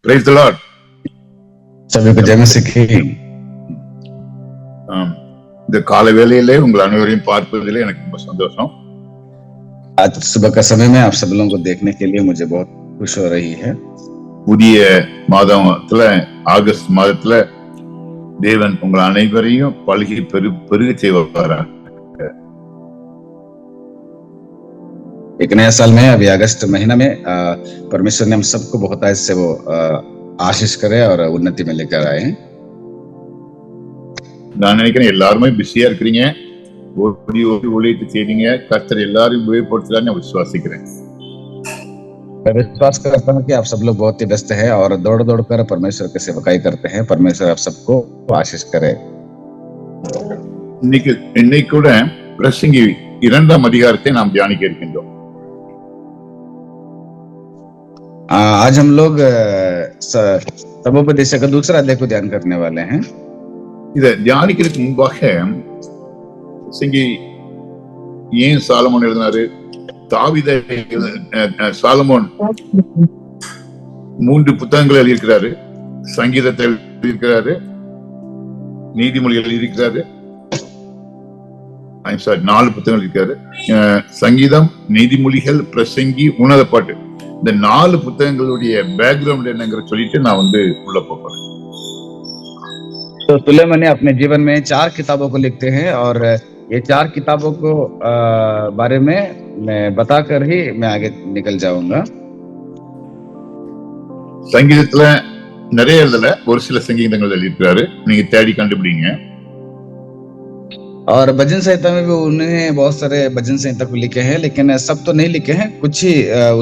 Praise the Lord. सभी को जय मसीह की। இந்த காலை வேளையிலே உங்கள் அனைவரையும் பார்ப்பதிலே எனக்கு ரொம்ப சந்தோஷம். आज सुबह का समय में आप सब लोगों को देखने के लिए मुझे बहुत खुश हो रही है। புதிய மாதத்துல ஆகஸ்ட் மாதத்துல தேவன் உங்கள் அனைவரையும் பழுகி பெருக செய்வாராக। एक नया साल में अभी अगस्त महीना में परमेश्वर ने हम सबको बहुत आज से वो आशीष करे और उन्नति में लेकर आए हैं। நான் நினைக்கிறேன் எல்லாருமே பிஸியா இருக்கிறீங்க, ஓடி ஓடி ஒழித்து செய்றீங்க, கர்த்தர் எல்லாரையும் உபயோகப்படுத்துறாரு நான் விசுவாசிக்கிறேன்। मैं विश्वास करता हूँ कि आप सब लोग बहुत ही व्यस्त हैं और दौड़ दौड़ कर परमेश्वर की सेवकाई करते हैं। परमेश्वर आप सबको आशीष करे। இன்னைக்கு கூட பிரசங்கி 2ஆம் அதிகாரத்தை நாம் தியானிக்க இருக்கின்றோம்। आज हम लोग तमोपदेश का दूसरा अध्याय को ध्यान करने वाले हैं। இதை தியானிக்கிறதுக்கு முன்பாக பிரசங்கி ஏன் சாலமோன் எழுதினாரு, தாவீது சாலமோன் 3 புத்தகங்கள் எழுதியிருக்கிறாரு, சங்கீதத்தை எழுதியிருக்கிறாரு, நீதிமொழிகள் எழுதியிருக்கிறாரு, 4 புத்தகங்கள் இருக்காரு, சங்கீதம், நீதிமொழிகள், பிரசங்கி, உன்னத பாட்டு, இந்த 4 புத்தகங்களுடைய பேக்ரவுண்ட் என்னங்கிற சொல்லிட்டு நான் உள்ள போறேன்। तो सुलेमान ने अपने जीवन में 4 किताबों को लिखते हैं और ये 4 किताबों को बारे में मैं बताकर ही मैं आगे निकल जाऊंगा। சங்கீதத்துல நிறைய எழுதல, ஒரு சில சங்கீதங்கள் எழுதியிருக்கிறாரு, நீங்க தேடி கண்டுபிடிங்க। और भजन संहिता में भी उन्होंने बहुत सारे भजन संहिता को लिखे हैं, लेकिन सब तो नहीं लिखे हैं, कुछ ही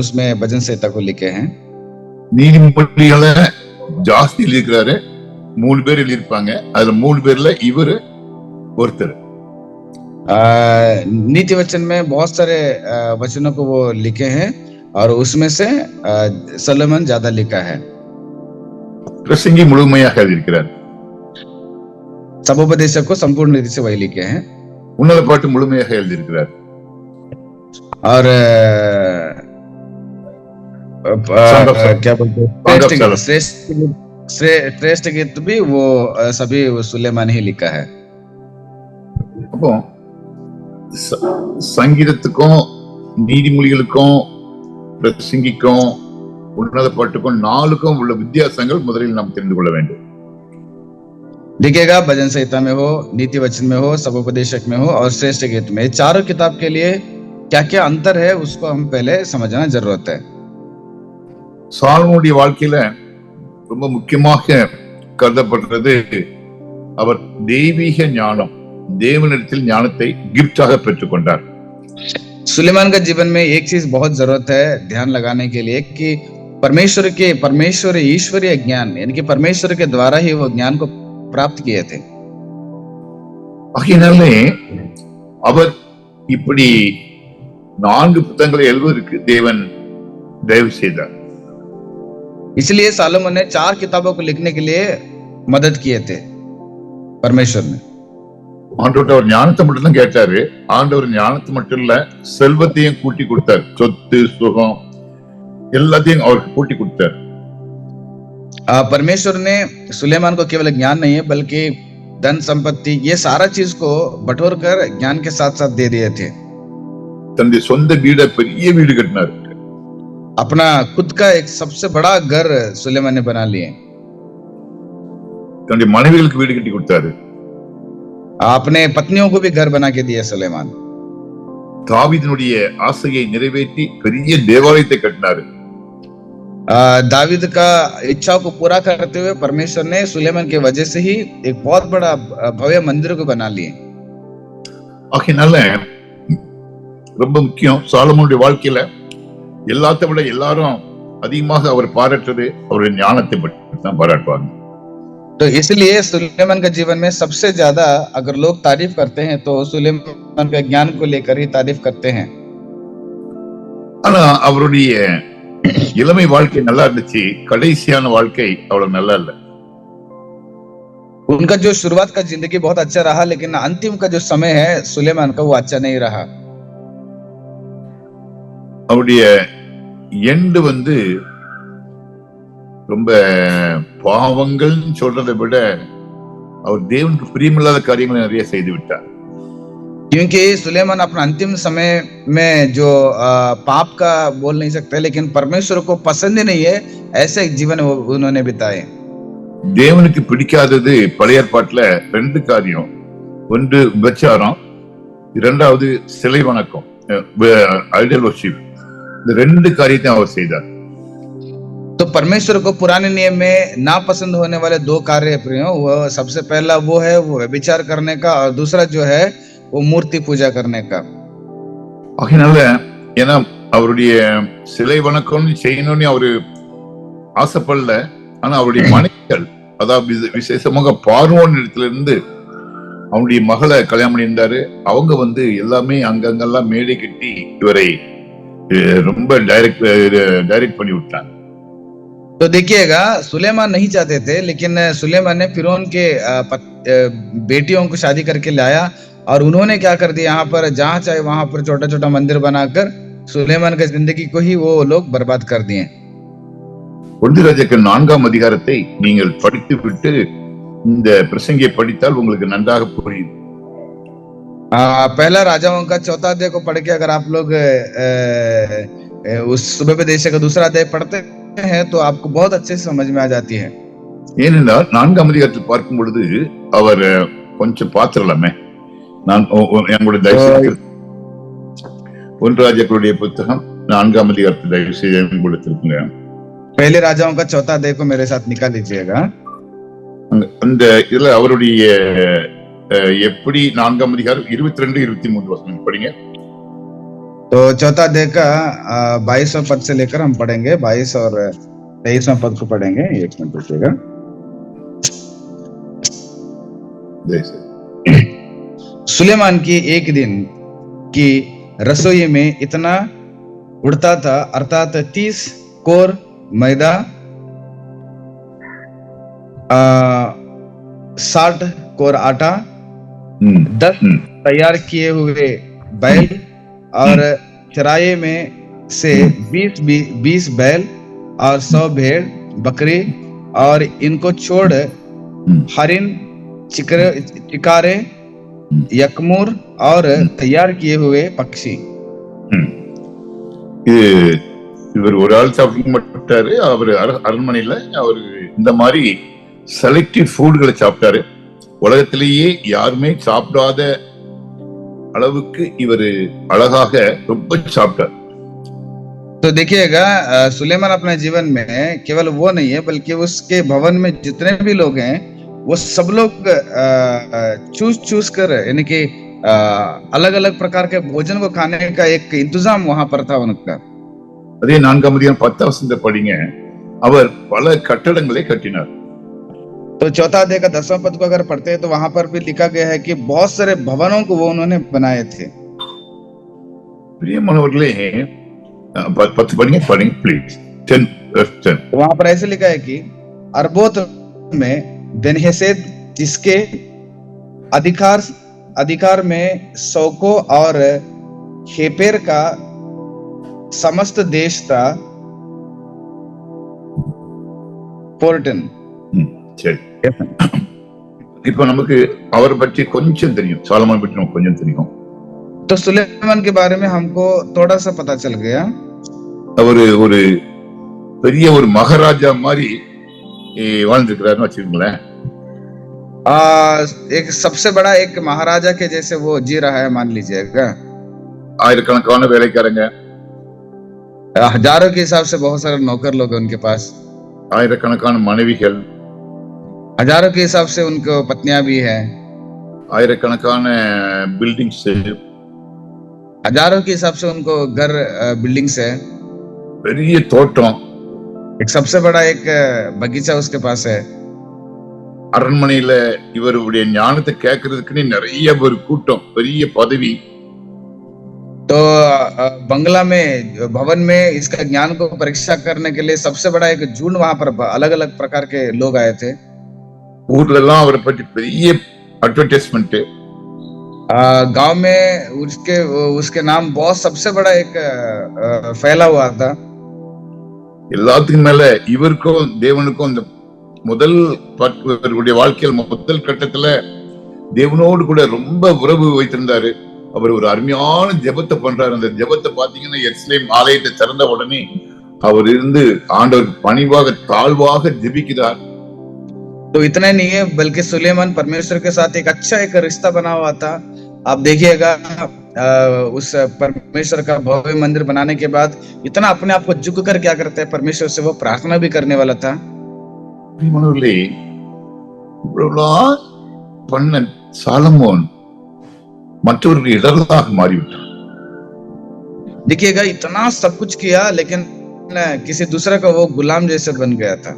उसमें भजन संहिता को लिखे हैं। நீதிமொழிகளை ஜாஸ்தி எழுதியிருக்கிறாரு, 3 பேர் எழுதியிருப்பாங்க, அதுல 3 பேர்ல இவரு ஒருத்தர்। नीति वचन में बहुत सारे वचनों को वो लिखे हैं और उसमें से सोलोमन ज्यादा लिखा है। பிரசங்கி முழுமையாக எழுதியிருக்கிறார், सबोपदेशक को संपूर्ण रीति से वही लिखे हैं। உன்னத பாட்டு முழுமையாக எழுதியிருக்கிறார் और क्या बोलते हैं, श्रेष्ठ गीत भी वो सभी सुलेमान ही लिखा है। அப்போ சங்கீதத்துக்கும் நீதிமொழிகளுக்கும் பிரசங்கிக்கும் உன்னத பாட்டுக்கும் 4க்கும் உள்ள வித்தியாசங்கள் முதலில் நாம் தெரிந்து கொள்ள வேண்டும்। लिखेगा भजन संहिता में हो, नीति वचन में हो, सबोपदेशक में हो और श्रेष्ठ गीत में, चारों किताब के लिए क्या क्या अंतर है उसको हम पहले समझना जरूरत है। சாலமோனுடைய வாழ்க்கையில ரொம்ப முக்கியமாக கருதப்படுறது அவர் தெய்வீக ஞானம், தேவனிடத்தில் ஞானத்தை கிஃப்டாக பெற்றுக்கொண்டார்। सुलेमान का जीवन में एक चीज बहुत जरूरत है ध्यान लगाने के लिए कि परमेश्वर ईश्वरीय ज्ञान, यानी कि परमेश्वर के द्वारा ही वो ज्ञान को प्राप्त किए थे। ஆகையினாலே அவர் இப்படி 4 புத்தகங்களை எழுதுவதற்கு தேவன் தயவு செய்தார்। इसलिए सालोमन ने 4 किताबों को लिखने के लिए मदद किए थे परमेश्वर ने। ஆண்டவர் அவர் ஞானத்தை மட்டும் தான் கேட்டாரு, ஆண்டவர் ஞானத்தை மட்டும் இல்ல செல்வத்தையும் கூட்டி கொடுத்தார், சொத்து சுகம் எல்லாத்தையும் அவருக்கு கூட்டி கொடுத்தார்। परमेश्वर ने सुलेमान को केवल ज्ञान नहीं है बल्कि धन संपत्ति ये सारा चीज को बटोर कर ज्ञान के साथ साथ दे दिए थे। தன்னுடைய சொந்த வீட பெரிய வீடு கட்டினார், अपना खुद का एक सबसे बड़ा घर सुलेमान ने बना लिए। தன்னுடைய மனைவிகளுக்கு வீடு கட்டி கொடுத்தாரு, अपने पत्नियों को भी घर बना के दिया सुलेमान। தாவீதினுடைய ஆசையை நிறைவேற்றி பெரிய தேவாலயத்தை கட்டினாரு। दावीद का इच्छा को पूरा करते हुए परमेश्वर ने सुलेमान के वजह से ही एक बहुत बड़ा भव्य मंदिर को बना लिए। ஆகையினால ரொம்ப முக்கியம், சாலமோனுடைய வாழ்க்கையில எல்லாத்தை விட எல்லாரும் அதிகமாக அவர் பாராட்டுறது அவருடைய ஞானத்தை பற்றி தான் பாராட்டுவாங்க। तो इसलिए सुलेमान का जीवन में सबसे ज्यादा अगर लोग तारीफ करते हैं तो सुलेमान का ज्ञान को लेकर ही तारीफ करते हैं। ஆனா அவருடைய இளமை வாழ்க்கை நல்லா இருந்துச்சு, கடைசியான வாழ்க்கை அவ்வளவு நல்லா இல்ல। उनका जो शुरुआत का जिंदगी बहुत अच्छा रहा, लेकिन अंतिम का जो समय है सुलेमान का वो अच्छा नहीं रहा। அவருடைய எண்டு ரொம்ப பாவங்கள்னு சொல்றதை விட அவர் தேவனுக்கு பிரியமில்லாத காரியங்களை நிறைய செய்து விட்டார். क्योंकि सुलेमान अपना अंतिम समय में जो पाप का बोल नहीं सकते, लेकिन परमेश्वर को पसंद ही नहीं है ऐसे एक जीवन उन्होंने बिताए. தேவனுக்கு பிடிக்காதது பழைய ஏற்பாட்டுல 2 காரியம். ஒன்று விபச்சாரம், இரண்டாவது சிலை வணக்கம், ஐடல் வர்ஷிப். இந்த 2 காரியத்தை அவர் செய்தார். तो परमेश्वर को पुराने नियम में नापसंद होने वाले 2 कार्य प्रिय, वो सबसे पहला वो है वो व्यभिचार करने का, और दूसरा जो है वो मूर्ति पूजा करने का. ஆகையினால ஏன்னா அவருடைய சிலை வணக்கம் செய்யணும்னு அவரு ஆசைப்படல. ஆனா அவருடைய மனைவிகள், அதாவது விசேஷமாக பார்வோன் இடத்துல இருந்து அவனுடைய மகளை கல்யாணம் பண்ணியிருந்தாரு. அவங்க எல்லாமே அங்கங்கெல்லாம் மேடை கட்டி இவரை ரொம்ப டைரக்ட் பண்ணி விட்டாங்க. तो देखिएगा, सुलेमान नहीं चाहते थे, लेकिन सुलेमान ने फिरौन के बेटियों को शादी करके लाया, और उन्होंने क्या कर दिया, यहाँ पर जहां चाहे वहां पर छोटा छोटा मंदिर बनाकर सुलेमान की जिंदगी को ही वो लोग बर्बाद कर दिए. ஒன்று ராஜாக்கள் 4ஆம் அதிகாரத்தை நீங்கள் படித்து விட்டு இந்த பிரசங்கியை படித்தால் உங்களுக்கு நன்றாக புரியும். पहला राजाओं का 4 अध्याय को पढ़ के अगर आप लोग उस सुबेदेश का दूसरा अध्याय पढ़ते हैं तो आपको बहुत अच्छे से समझ में आ जाती है. ஏனென்றால் 4ஆம் அதிகாரத்தில் பார்க்கும் பொழுது அவர் கொஞ்சம் பாத்திரலாமே. நான் என்னுடைய தயவு 1 ராஜாக்களுடைய புத்தகம் 4ஆம் அதிகாரத்தை தயவு செய்து கொடுத்திருக்குங்க. पहले राजाओं का 4 अध्याय को मेरे साथ निकाल लीजिएगा. அந்த இதுல அவருடைய எப்படி 4ஆம் அதிகாரம் 22 23 வசனம் படிங்க. तो 4 अध्याय का 22वां पद से लेकर हम पढ़ेंगे, 22 और 23वां पद को पढ़ेंगे. 1 मिनट रुकिएगा. सुलेमान की एक दिन की रसोई में इतना उड़ता था, अर्थात 30 कोर मैदा, 60 कोर आटा, 10 तैयार किए हुए बैल, और चराये में से 20 बैल और 100 भेड़ बकरी, और इनको छोड़ हरिन, चिकारे, यकमूर और तैयार किए हुए पक्षी. இவர் ஒரு ஆள் சாப்பிட்டு மாட்டாரு. அவர் அரண்மனையில அவர் இந்த மாதிரி செலக்டிவ் ஃபுட்களை சாப்பிட்டாரு. உலகத்திலேயே யாருமே சாப்பிடாத அளவுக்கு இவர் அழகாக ரொம்ப சாப்பிட்டார். तो देखिएगा, सुलेमान अपने जीवन में केवल वो नहीं है, बल्कि उसके भवन में जितने भी लोग हैं वो सब लोग चूस कर, यानी कि अलग अलग प्रकार के भोजन को खाने का एक इंतजाम वहां पर था उनका. அதே 4ஆம் அதிகாரம் 10 வசனத்தை படிங்க. அவர் பல கட்டடங்களை கட்டினார். तो 4 अध्याय का 10वां पद को अगर पढ़ते हैं तो वहां पर भी लिखा गया है कि बहुत सारे भवनों को वो उन्होंने बनाए थे. பிரியமானவர்களே, 10 படிங்க प्लीज. 10 वहां पर ऐसे लिखा है कि अरबोत में बेनहेसेद, जिसके अधिकार में सोको और हेपेर का समस्त देश था, 14. சரி, இப்ப நமக்கு அவரை பற்றி கொஞ்சம் தெரியும், சாலமோன் பற்றி நமக்கு கொஞ்சம் தெரியும். तो सुलेमान के बारे में हमको थोड़ा सा पता चल गया. அவரு ஒரு பெரிய ஒரு மகாராஜா மாதிரி வாழ்ந்துருக்கிறாருன்னு வச்சுக்கோங்களேன். एक सबसे बड़ा एक महाराजा के जैसे वो जी रहा है, मान लीजिएगा. ஆயிரக்கணக்கான வேலைக்காரங்க, हजारों के हिसाब से बहुत सारे नौकर लोग हैं उनके पास, ஆயிரக்கணக்கான மனைவிகள், हजारों के हिसाब से उनको पत्नियां भी हैं, ஆயிரக்கணக்கான बिल्डिंग्स, हजारों के हिसाब से उनको घर बिल्डिंग्स है, பெரிய தோட்டம், एक सबसे बड़ा एक बगीचा उसके पास है. அரண்மனையில இவருடைய ஞானத்தை கேட்கறதுக்குன்னு நிறைய ஒரு கூட்டம், பெரிய பதவி. तो बंगला में, भवन में इसका ज्ञान को परीक्षा करने के लिए सबसे बड़ा एक झुंड वहां पर अलग अलग प्रकार के लोग आए थे. ஊர்ல எல்லாம் அவரை பற்றி பெரிய அட்வர்டைஸ்மெண்ட். गांव में उसके नाम बहुत सबसे बड़ा एक फैला हुआ था. எல்லாத்துக்கும் மேல இவருக்கும் தேவனுக்கும் இந்த முதல் இவருடைய வாழ்க்கையில் முதல் கட்டத்துல தேவனோடு கூட ரொம்ப உறவு வைத்திருந்தாரு. அவர் ஒரு அருமையான ஜெபத்தை பண்றாரு. அந்த ஜெபத்தை பாத்தீங்கன்னா எருசலேம் ஆலயத்தை திறந்த உடனே அவர் இருந்து ஆண்டவருக்கு பணிவாக தாழ்வாக ஜெபிக்கிறார். तो इतना नहीं है बल्कि सुलेमान परमेश्वर के साथ एक अच्छा एक रिश्ता बना हुआ था। आप देखिएगा उस परमेश्वर का भव्य मंदिर बनाने के बाद इतना अपने आप को झुक कर क्या करता है, परमेश्वर से वो प्रार्थना भी करने वाला था। பண்ண சாலமோன் மற்றவர்கள் இடர்களாக மாறிவிட்டார். देखिएगा इतना सब कुछ किया लेकिन किसी दूसरे का वो गुलाम जैसे बन गया था।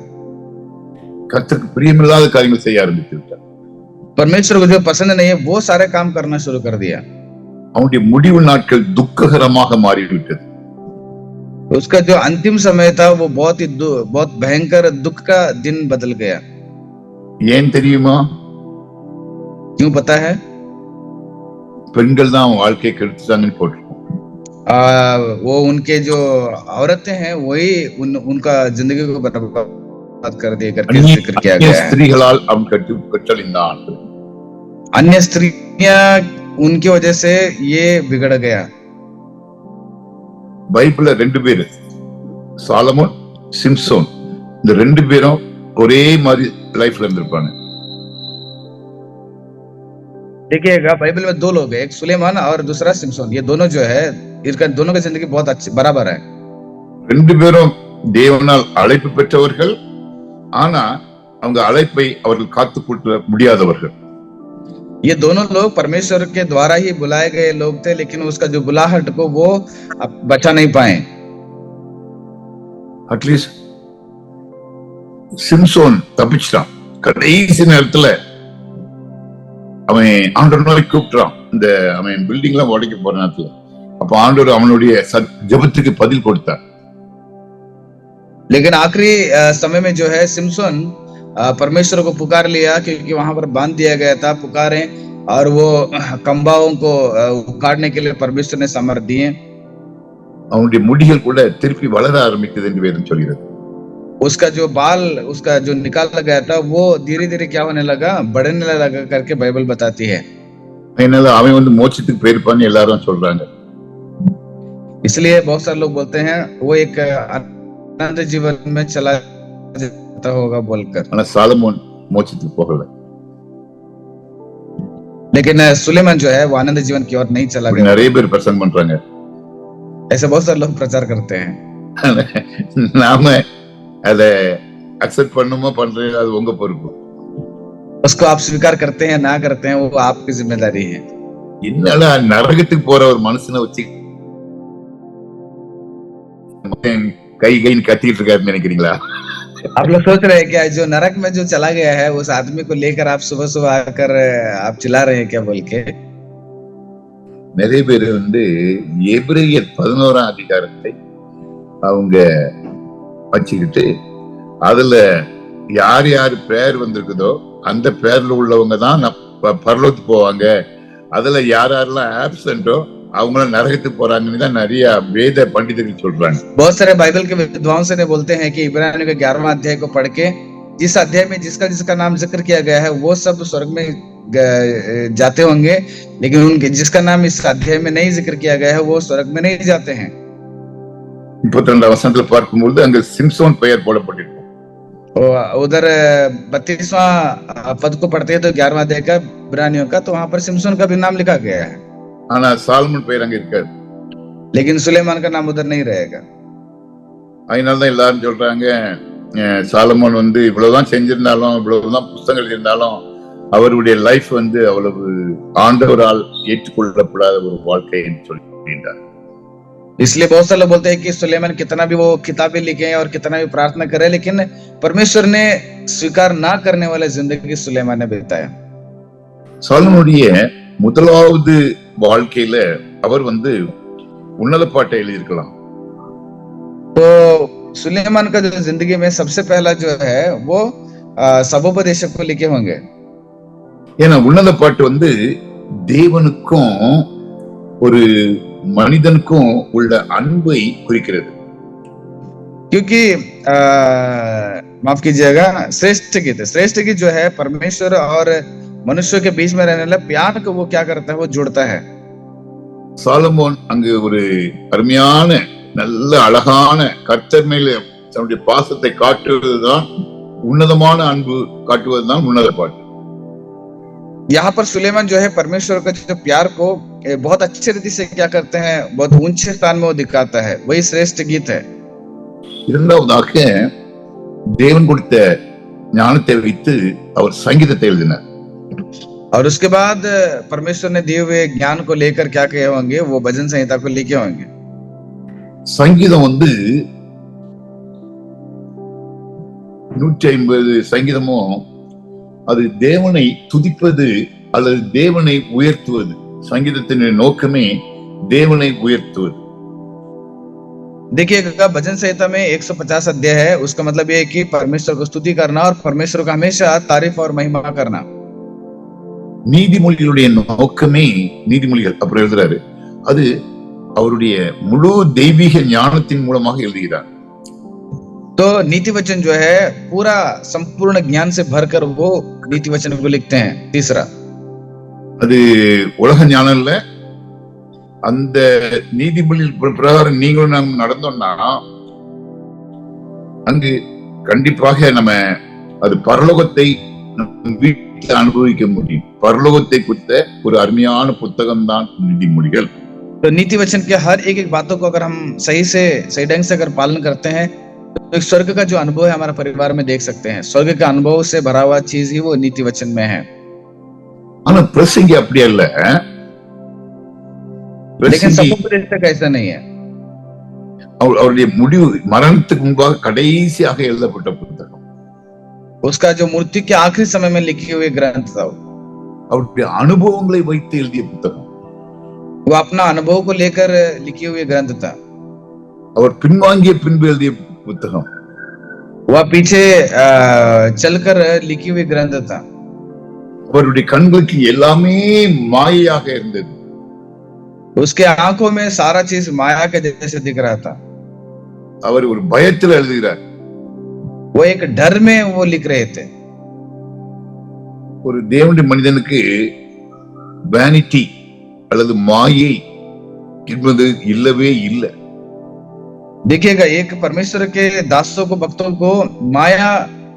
கர்த்தருக்கு பிரியமில்லாத காரியங்கள் செய்ய ஆரம்பித்து விட்டார். परमेश्वर को जो पसंद नहीं है वो सारे काम करना शुरू कर दिया। அவனுடைய முடிவு நாட்கள் துக்ககரமாக மாறிவிட்டது. उसका जो अंतिम समय था वो बहुत भयंकर दुख का दिन बदल गया। ஏன் தெரியுமா? क्यों पता है? பெண்கள் தான் வாழ்க்கையை கெடுத்துட்டாங்கன்னு போட்டிருக்கோம். वो उनके जो औरतें हैं वही उनका जिंदगी को बर्बाद कर दिए करके जिक्र किया गया है। ஸ்திரீகளால் அவன் கட்டளிந்தான். अन्य स्त्रियां उनकी वजह से ये बिगड़ गया। பைபிள்ல ரெண்டு பேரு சாலமோன் சிம்சோன், இந்த ரெண்டு பேரும் ஒரே மாதிரி லைஃப்ல இருந்திருப்பாங்க. देखिएगा बाइबल में दो लोग हैं, एक सुलेमान और दूसरा सिमसोन। ये दोनों जो है इनका दोनों की जिंदगी बहुत अच्छी बराबर है। ரெண்டு பேரும் தேவனால் அழைப்பு பெற்றவர்கள், ஆனா அவங்க அழைப்பை அவர்கள் காத்து கொள்ள முடியாதவர்கள்। ये दोनों लोग परमेश्वर के द्वारा ही बुलाए गए लोग थे, लेकिन उसका जो बुलाहट को वो बचा नहीं पाए। அட்லீஸ்ட் சிம்சோன் தப்பிச்சிட்டான்। கடைசி நேரத்துல அவன் ஆண்டவர் நோய் கூப்பிட்டான், இந்த அவன் பில்டிங் எல்லாம் உடைக்க போற நேரத்துல। அப்ப ஆண்டவர் அவனுடைய ஜெபத்துக்கு பதில் கொடுத்தார்। लेकिन आखिरी समय में जो है सिमसोन परमेश्वर को पुकार लिया, क्योंकि वहां पर बांध दिया गया था। पुकारे और वो खंबाओं को उखाड़ने के लिए परमेश्वर ने सामर्थ दिए। அவனுடைய முடிகள் கூட திருப்பி வளர ஆரம்பித்தது என்று வேதம் சொல்கிறது। उसका जो बाल उसका जो निकाला गया था वो धीरे धीरे क्या होने लगा, बढ़ने लगा करके बाइबल बताती है। அவன் வந்து மோட்சத்துக்கு போயிருப்பான்னு எல்லாரும் சொல்றாங்க। इसलिए बहुत सारे लोग बोलते हैं वो एक आनंद जीवन में चला जाता होगा बोलकर। ஆனா சாலமோன் மோட்சத்துக்கு போகல। लेकिन सुलेमान जो है वो आनंद जीवन की ओर नहीं चला गया। நிறைய பேர் பிரசங்கம் பண்றாங்க, ऐसे बहुत सारे लोग प्रचार करते हैं। நாம அதை அக்செப்ட் பண்ணுமா பண்றது அது உங்க பொறுப்பு। उसको आप स्वीकार करते हैं ना करते हैं वो आपकी जिम्मेदारी है। என்னடா நரகத்துக்கு போற ஒரு மனுஷனை வச்சு கை கைன்னு கத்திட்டு இருக்காருன்னு நினைக்கிறீங்களா? आप लोग सोच रहे हैं क्या जो नरक में जो चला गया है उस आदमी को लेकर आप सुबह सुबह आकर आप चिल्ला रहे हैं क्या बोल के? நிறைய பேர் வந்து எபிரேயர் 11ஆம் அதிகாரத்தை அவங்க வச்சுக்கிட்டு அதுல யார் யார் பேர் வந்திருக்குதோ அந்த பேர்ல உள்ளவங்க தான் பரலோகத்துக்கு போவாங்க, அதுல யார் யாரெல்லாம் ஆப்சென்ட்டோ அவங்க நரகத்துக்கு போறாங்கன்னு தான் நிறைய வேத பண்டிதர்கள் சொல்றாங்க। बहुत सारे बाइबल के विद्वांस ने बोलते हैं कि इब्रानियों के 11वां अध्याय को पढ़ के जिस अध्याय में जिसका नाम जिक्र किया गया है वो सब स्वर्ग में जाते होंगे, लेकिन उनके जिसका नाम इस अध्याय में नहीं जिक्र किया गया है वो स्वर्ग में नहीं जाते हैं। 32 வசனத்துல பார்க்கும்போது அங்க சிம்சோன் பெயர் போடப்பட்டிருக்கும்। उधर 32वां पद को पढ़ते हैं तो 11वां अध्याय का इब्रानियों का, तो वहां पर सिमसोन का भी नाम लिखा गया है। ஆனா சாலமோன் பெயர் அங்க இருக்காது। लेकिन सुलेमान का नाम उधर नहीं रहेगा। அதனாலதான் எல்லாரும் சொல்றாங்க சாலமோன் வந்து இவ்வளவுதான் செஞ்சிருந்தாலும் இவ்வளவுதான் புத்தகங்கள் இருந்தாலும் அவருடைய லைஃப் வந்து அவ்வளவு ஆண்டவரால் ஏற்றுக்கொள்ளப்படாத ஒரு வாழ்க்கை என்று சொல்லிட்டார்। इसलिए बहुत सारे लोग बोलते हैं कि सुलेमान कितना भी वो किताबें लिखे और कितना भी प्रार्थना करे, लेकिन परमेश्वर ने स्वीकार ना करने वाले जिंदगी सुलेमान ने बिताया। சாலமோனுடைய முதலாவது வாழ்க்கையில அவர் வந்து உன்னத பாட்டை எழுதியிருக்கலாம்। तो सुलेमान का जो जिंदगी में सबसे पहला जो है वो सबोपदेशक को लिखे होंगे। ஏன்னா உன்னத பாட்டு வந்து தேவனுக்கும் ஒரு மனிதனுக்கும் உள்ள அன்பை குறிக்கிறது। क्योंकि माफ कीजिएगा, श्रेष्ठ गीत जो है परमेश्वर और मनुष्य के बीच में रहने वाला प्यार को वो क्या करता है, वो जोड़ता है. சாலமோன் அங்கு ஒரு அருமையான நல்ல அழகான கர்த்தர் மேல தன்னுடைய பாசத்தை காட்டுவதுதான் உன்னதமான அன்பு, காட்டுவதுதான் உன்னத பாட்டு. यहाँ पर सुलेमान जो है परमेश्वर का जो प्यार को बहुत अच्छे रीति से क्या करते हैं, बहुत ऊंचे स्थान में वो दिखाता है. वही श्रेष्ठ गीत है. இரண்டாவதாக தேவன் கொடுத்த ஞானத்தை வைத்து அவர் சங்கீதத்தை எழுதினார். और उसके बाद परमेश्वर ने दिए हुए ज्ञान को लेकर क्या कहे होंगे, वो भजन संहिता को लिखे होंगे. சங்கீதம் 150 சங்கீதமும் அது தேவனை துதிப்பது அல்லது தேவனை உயர்த்துவது. சங்கீதத்தின் நோக்கமே தேவனை உயர்த்துவது. देखिएगा, भजन संहिता में 150 अध्याय है. उसका मतलब ये है कि परमेश्वर को स्तुति करना और परमेश्वर का हमेशा तारीफ और महिमा करना. நீதிமொழிகளுடைய நோக்கமே, நீதிமொழிகள் அப்புறம் எழுதுறாரு, அது அவருடைய முழு தெய்வீக ஞானத்தின் மூலமாக எழுதுகிறார். तो नीति वचन जो है पूरा संपूर्ण ज्ञान से भरकर वो नीति वचन को लिखते हैं. तीसरा, அது உலக ஞானம் இல்ல. அந்த நீதிமொழி பிரகாரம் நீங்களும் நாம் நடந்தோம்னா அங்கு கண்டிப்பாக நம்ம அது பரலோகத்தை வீட்டில் அனுபவிக்க முடியும். பரலோகத்தை குறித்த ஒரு அருமையான புத்தகம் தான் நீதிமொழிகள். तो नीति वचन के हर एक बातों को अगर हम सही ढंग से अगर पालन करते हैं तो एक स्वर्ग का जो अनुभव है हमारे परिवार में देख सकते हैं. स्वर्ग के अनुभव से भरा हुआ चीज ही वो नीति वचन में है. ஆனா பிரசங்கி அப்படி அல்ல. लेकिन समुपदेशक ऐसा नहीं है. அவருடைய முடிவு மரணத்துக்கு முன்பாக கடைசியாக எழுதப்பட்ட புத்தகம். उसका जो मृत्यु के आखिरी समय में लिखी हुई ग्रंथ था. அவருடைய அனுபவங்களை வைத்து எழுதிய புத்தகம். वो अपना अनुभव को लेकर लिखी हुई ग्रंथ था. அவர் பின்வாங்கிய பின்பு எழுதிய புத்தகம். वह पीछे चलकर लिखी हुई ग्रंथ था. அவருடைய கண்களுக்கு எல்லாமே மாயையாக இருந்தது. उसके आंखों में सारा चीज माया के जैसे दिख रहा था. அவர் ஒரு பயத்தில் எழுதுகிறார். वो एक डर में वो लिख रहे थे. ஒரு தேவனுடைய மனிதனுக்கு வேனிட்டி அல்லது மாயை என்பது இல்லவே இல்லை. देखिएगा, एक परमेश्वर के दासों को, भक्तों को माया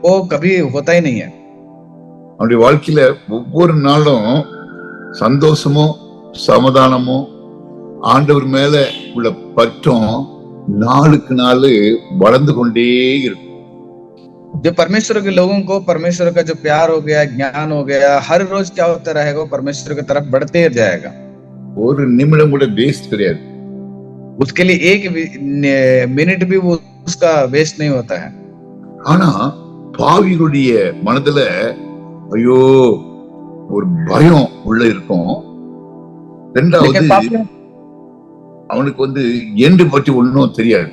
वो कभी होता ही नहीं है. அவனுடைய வாழ்க்கையில ஒவ்வொரு நாளும் சந்தோஷமோ சமாதானமோ ஆண்டவர் மேல உள்ள பற்றும் நாளுக்கு நாள் வளர்ந்து கொண்டே இருக்கும். जो परमेश्वर के लोगों को परमेश्वर का जो प्यार हो गया, ज्ञान हो गया, हर रोज क्या होता रहेगा, वो परमेश्वर की तरफ बढ़ते जाएगा. ஒரு நிமிடம் கூட வேஸ்ட் கிடையாது. उसके लिए एक मिनट भी वो उसका वेस्ट नहीं होता है. ஆனா பாவிகளுடைய மனதுல ஐயோ ஒரு பயம் உள்ள இருக்கும். ரெண்டாவது அவனுக்கு என்று பற்றி ஒன்னும் தெரியாது.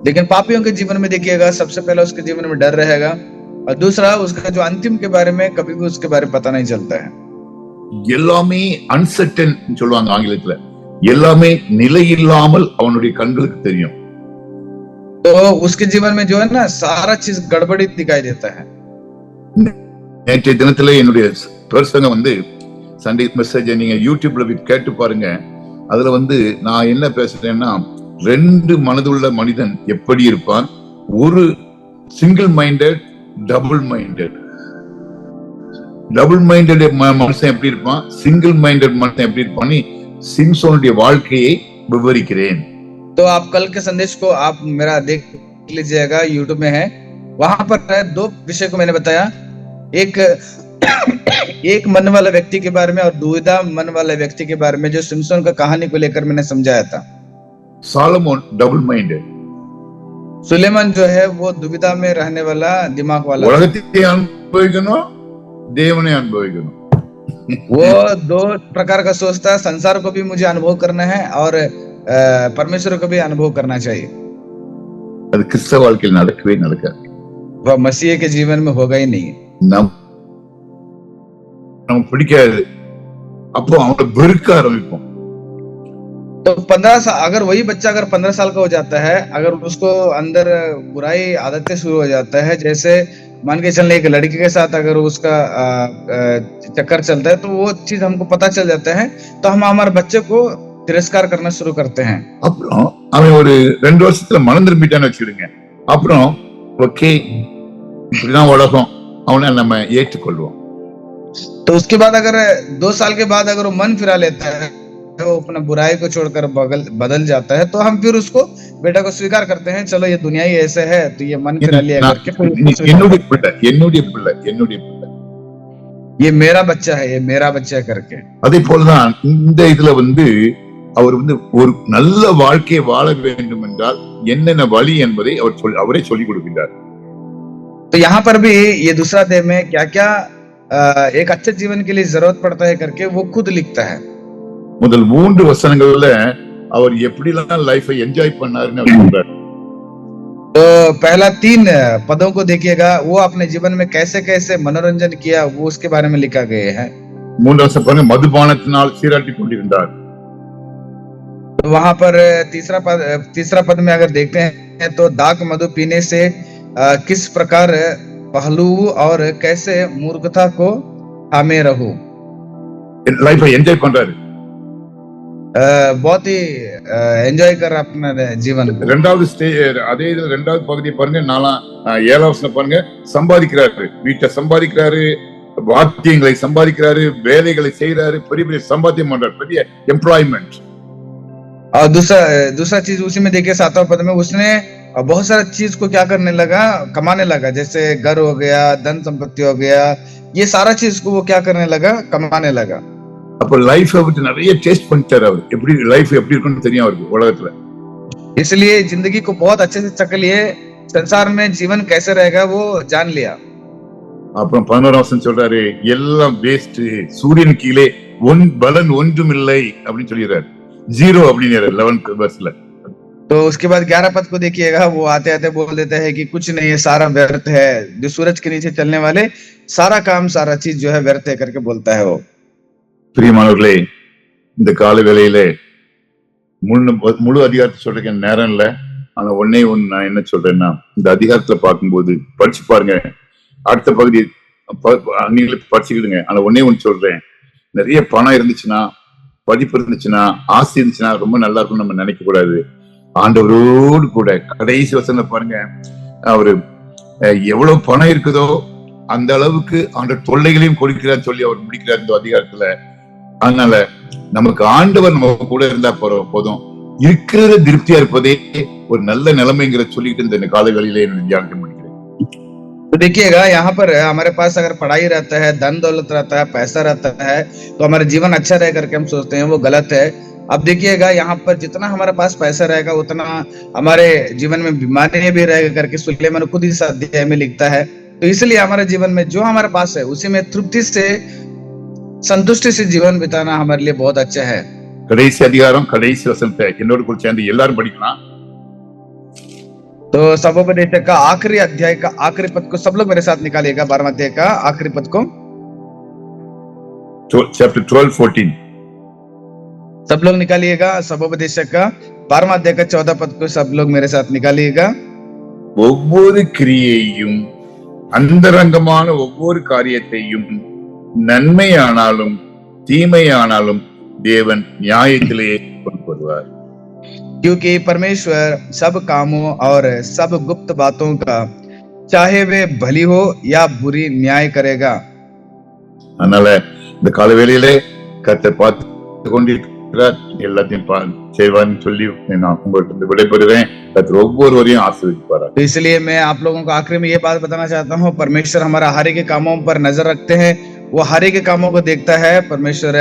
लेकिन पापियों के जीवन में देखिएगा, सबसे पहले उसके जीवन में डर रहेगा और दूसरा उसका जो अंतिम के बारे में कभी भी उसके बारे में पता नहीं चलता है. எல்லாமே அன்சர்டன் சொல்லுவாங்க ஆங்கிலத்துல. எல்லாமே நிலையில்லாமல் அவனுடைய கண்களுக்கு தெரியும். तो उसके जीवन में जो है ना, सारा चीज गड़बड़ी दिखाई देता है. நேற்றைய தினத்துல என்னுடைய பிரசங்கம் சண்டே மெசேஜ் நீங்க யூடியூப்ல கேட்டு பாருங்க. அதுல நான் என்ன பேசுறேன்னா, 2 மனதுள்ள மனிதன் எப்படி இருப்பான், ஒரு single minded, double minded. Double minded மனுஷன் எப்படி இருப்பான், சிங்கிள் மைண்டட் மனுஷன் எப்படி இருப்பான், சிம்சோனுடைய வாழ்க்கையை விவரிக்கிறேன். तो आप कल के संदेश को आप मेरा देख लीजिएगा, यूट्यूब में है. वहां पर 2 विषय को मैंने बताया. एक मन वाला व्यक्ति के बारे में और दुविधा मन वाले व्यक्ति के बारे में, जो सिम्सोन का कहानी को लेकर मैंने समझाया था. सालोमोन डबल माइंडेड. सुलेमान जो है वो दुविधा में रहने वाला, दिमाग वाला. उलगत्ते अनुभविकनो, देवने अनुभविकनो. वो 2 प्रकार का सोचता है. संसार को भी मुझे अनुभव करना है और परमेश्वर को भी अनुभव करना चाहिए. அது கிறிஸ்தவ வாழ்க்கையில் நடக்கவே நடக்காது. वह मसीह के जीवन में होगा ही नहीं. நமக்கு பிடிக்காது. அப்போ அவனை வெறுக்க ஆரம்பிப்போம். तो 15 साल, अगर वही बच्चा अगर 15 साल का हो जाता है, अगर उसको अंदर बुराई आदतें शुरू हो जाता है, जैसे मान के चलने एक लड़की के साथ अगर उसका चक्कर चलता है, तो वो चीज हमको पता चल जाता है, तो हम हमारे बच्चे को तिरस्कार करना शुरू करते हैं। அப்புறம் அவன் ஒரு 2 வருஷத்துல மனம் திரும்பிட்டான்னு வச்சுக்கிடுங்க, அப்புறம் ஓகே இப்படிதான் उलகம், அவனை நம்ம ஏற்றுக்கொள்வோம். तो उसके बाद अगर 2 साल के बाद अगर वो मन फिरा लेता है, वो अपना बुराई को छोड़कर बदल जाता है, तो हम फिर उसको बेटा को स्वीकार करते हैं, चलो ये दुनिया ही ऐसे है, तो ये मन फिरा लिया करके फिर उसको स्वीकार என்னுடைய करते हैं। பிள்ளை என்னுடைய பிள்ளை என்னுடைய பிள்ளை ये मेरा बच्चा है, ये मेरा बच्चा है करके। அதே போலதான் இந்த இதுல அவர் ஒரு நல்ல வாழ்க்கையை வாழ வேண்டும் என்றால் என்னென்ன வழி என்பதை அவரே சொல்லிக் கொடுக்கிறார். तो यहाँ पर भी ये दूसरा अध्याय में क्या क्या एक अच्छे जीवन के लिए जरूरत पड़ता है करके वो खुद लिखता है। முதல் 3 வசனங்கள்ல அவர் எப்படிலாம் லைஃபை என்ஜாய் பண்ணாருன்னு அவர் சொல்றாரு. तो पहला 3 पदों को देखिएगा, वो अपने जीवन में कैसे कैसे मनोरंजन किया, वो उसके बारे में लिखा गया है। 3 வருஷம் பாருங்க, மதுபானத்தினால் சீராட்டி கொண்டிருந்தார். तो वहां पर तीसरा पद में अगर देखते हैं तो दाक मधु पीने से किस प्रकार पहलू और कैसे मूर्खता को थामे रहो। லைஃபை என்ஜாய் பண்றாரு, बहुत ही एंजॉय कर रहा अपना जीवन को। ரெண்டாவது அதே இதுல 2வது பகுதியை பாருங்க, 7ஆம் வசனம் பாருங்க, சம்பாதிக்கிறாரு, வீட்டை சம்பாதிக்கிறாரு, வாத்தியங்களை சம்பாதிக்கிறாரு, வேலைகளை செய்யறாரு, பெரிய பெரிய சம்பாத்தியம் பண்றாரு, பெரிய எம்ப்ளாய்மெண்ட். और दूसरा चीज उसी में देखिए 7वां पद में, उसने बहुत सारा चीज को क्या करने लगा, कमाने लगा, जैसे घर हो गया, धन संपत्ति हो गया, ये सारा चीज को वो क्या करने लगा, कमाने लगा। அப்ப லைஃபை விட்டு நிறைய டேஸ்ட் பண்ணிட்டாரு, அவர் எப்படி லைஃப் எப்படி இருக்குன்னு தெரியும் அவருக்கு உலகத்துல. इसलिए जिंदगी को बहुत अच्छे से चख लिए, संसार में जीवन कैसे रहेगा वो जान लिया। அப்புறம் 11ஆம் வசனம் சொல்றாரு, எல்லாம் வேஸ்ட், சூரியன் கீழே பலன் ஒன்றும் இல்லை அப்படின்னு சொல்லிடுறாரு, 0 அப்படின்னு 11th verseல. तो उसके बाद 11 पद को देखिएगा, वो आते आते बोल देता है कि कुछ नहीं है, सारा व्यर्थ है, जो सूरज के नीचे चलने वाले सारा काम सारा चीज जो है व्यर्थ है करके बोलता है वो। பிரியமானவர்களே, இந்த கால வேளையில முழு அதிகாரத்தை சொல்றதுக்கு நேரம் இல்ல, ஆனா ஒன்னே ஒண்ணு நான் என்ன சொல்றேன்னா, இந்த அதிகாரத்துல பார்க்கும்போது படிச்சு பாருங்க, அடுத்த பகுதி நீங்களே படிச்சுக்கிடுங்க. ஆனா ஒன்னே ஒண்ணு சொல்றேன், நிறைய பணம் இருந்துச்சுன்னா, படிப்பு இருந்துச்சுன்னா, ஆசை இருந்துச்சுன்னா ரொம்ப நல்லா இருக்கும்னு நம்ம நினைக்க கூடாது. ஆண்டவரோடு கூட கடைசி வசனம் பாருங்க, அவரு எவ்வளவு பணம் இருக்குதோ அந்த அளவுக்கு ஆண்டவர் தொல்லைகளையும் கொடுக்கிறார் சொல்லி அவர் முடிக்கிறார் இந்த அதிகாரத்துல. அதனால நமக்கு ஆண்டவர் நம்ம கூட இருந்தா போதும், இருக்கிற திருப்தியா இருப்பதே ஒரு நல்ல நிலைமைங்கிற சொல்லிட்டு இந்த காலங்களிலே தியானம் பண்ணிக்கிறேன். तो देखिएगा यहाँ पर हमारे पास अगर पढ़ाई रहता है, धन दौलत रहता है, पैसा रहता है, तो हमारा जीवन अच्छा रह करके हम सोचते हैं, वो गलत है। अब देखिएगा यहाँ पर जितना हमारे पास पैसा रहेगा उतना हमारे जीवन में बीमारियां भी रहेगा करके सुलेमान खुद इस अध्याय में लिखता है। तो इसलिए हमारे जीवन में जो हमारे पास है उसी में तृप्ति से संतुष्टि से जीवन बिताना हमारे लिए बहुत अच्छा है। கடைசி அதிகாரம் கடைசி வசனத்தை என்னோட கூட சேர்ந்து எல்லாரும் படிக்கலாம். तो सबोपदेशक का आखिरी अध्याय का आखिरी पद को सब लोग मेरे साथ निकालिएगा, 12वां अध्याय का आखिरी पद को, चैप्टर 12-14 सब लोग निकालिएगा। सबोपदेशक का 12वां अध्याय का 14 पद को सब लोग मेरे साथ निकालिएगा। ஒவ்வொரு கிரியையும் அந்தரங்கமான ஒவ்வொரு காரியத்தையும் நன்மையானாலும் தீமையானாலும் தேவன் நியாயத்திலே கொண்டு வருவார்। क्योंकि परमेश्वर सब कामों और सब गुप्त बातों का चाहे वे भली हो या बुरी न्याय करेगा। அதனால இந்த கால வேளையிலே கர்த்தர் பார்த்து கொண்டிருக்கிறார், எல்லாத்தையும் செய்வான்னு சொல்லி நான் உங்களுக்கு விடைபெறுவேன்। கர்த்தர் ஒவ்வொருவரையும் ஆசீர்வதிப்பார்। तो इसलिए मैं आप लोगों को आखिर में ये बात बताना चाहता हूँ, परमेश्वर हमारा हर एक के कामों पर नजर रखते हैं, वो हर एक के कामों को देखता है। परमेश्वर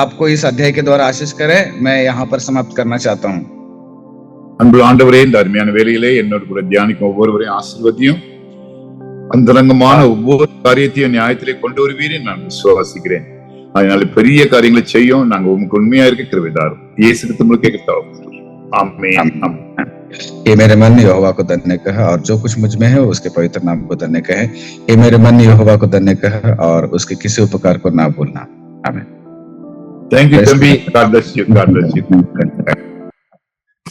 आपको इस अध्याय के द्वारा आशीष करें। मैं यहाँ पर समाप्त करना चाहता हूँ। அன்பு ஆண்டவரே, இந்த அருமையான வேளையிலே என்னோட கூட தியானிக்கும் ஒவ்வொருவரையும் ஆசீர்வதியும், அந்தரங்கமான ஒவ்வொரு காரியத்தையும் நியாயத்திலே கொண்டு வருவீரே நான் விசுவாசிக்கிறேன்। அதனால பெரிய காரியங்களை செய்யும் நாங்க உங்களுக்கு உண்மையா இருக்க கிருபை தாரும்। இயேசு கிறிஸ்துவுக்கு கேட்கிறோம், ஆமென்। ये मेरे मन यहोवा को धन्य कह और जो कुछ मुझ में है उसके पवित्र नाम को धन्य कहे। ये मेरे मन यहोवा को धन्य कह और उसके किसी उपकार को ना भूलना। आमीन। தேங்க்யூ தம்பி. God bless you. God bless you.